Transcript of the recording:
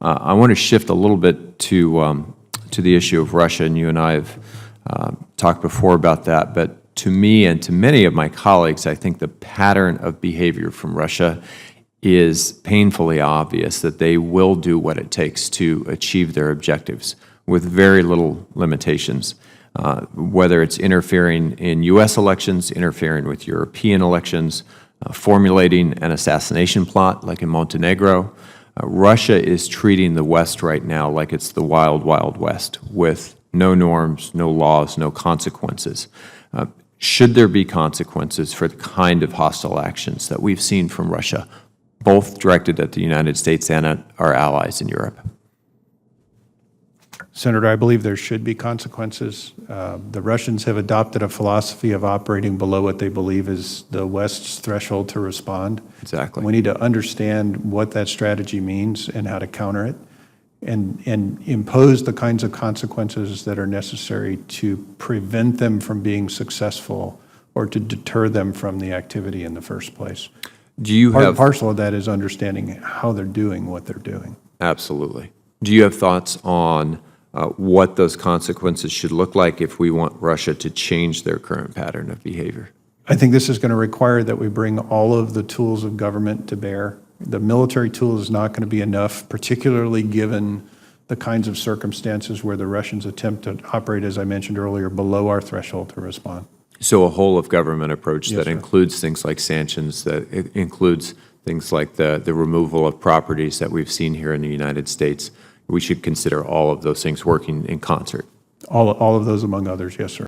I want to shift a little bit to the issue of Russia, and you and I have talked before about that. But to me and to many of my colleagues, I think the pattern of behavior from Russia is painfully obvious, that they will do what it takes to achieve their objectives with very little limitations, whether it's interfering in U.S. elections, interfering with European elections, formulating an assassination plot like in Montenegro. Russia is treating the West right now like it's the wild, wild West, with no norms, no laws, no consequences. Should there be consequences for the kind of hostile actions that we've seen from Russia, both directed at the United States and at our allies in Europe? Senator, I believe there should be consequences. The Russians have adopted a philosophy of operating below what they believe is the West's threshold to respond. Exactly. We need to understand what that strategy means and how to counter it, and impose the kinds of consequences that are necessary to prevent them from being successful or to deter them from the activity in the first place. Do you have parcel of that is understanding how they're doing what they're doing. Absolutely. Do you have thoughts on what those consequences should look like if we want Russia to change their current pattern of behavior? I think this is going to require that we bring all of the tools of government to bear. The military tool is not going to be enough, particularly given the kinds of circumstances where the Russians attempt to operate, as I mentioned earlier, below our threshold to respond. So a whole of government approach Yes, that sir. includes things like sanctions, that it includes things like the removal of properties that we've seen here in the United States. We should consider all of those things working in concert. All of those among others, yes, sir.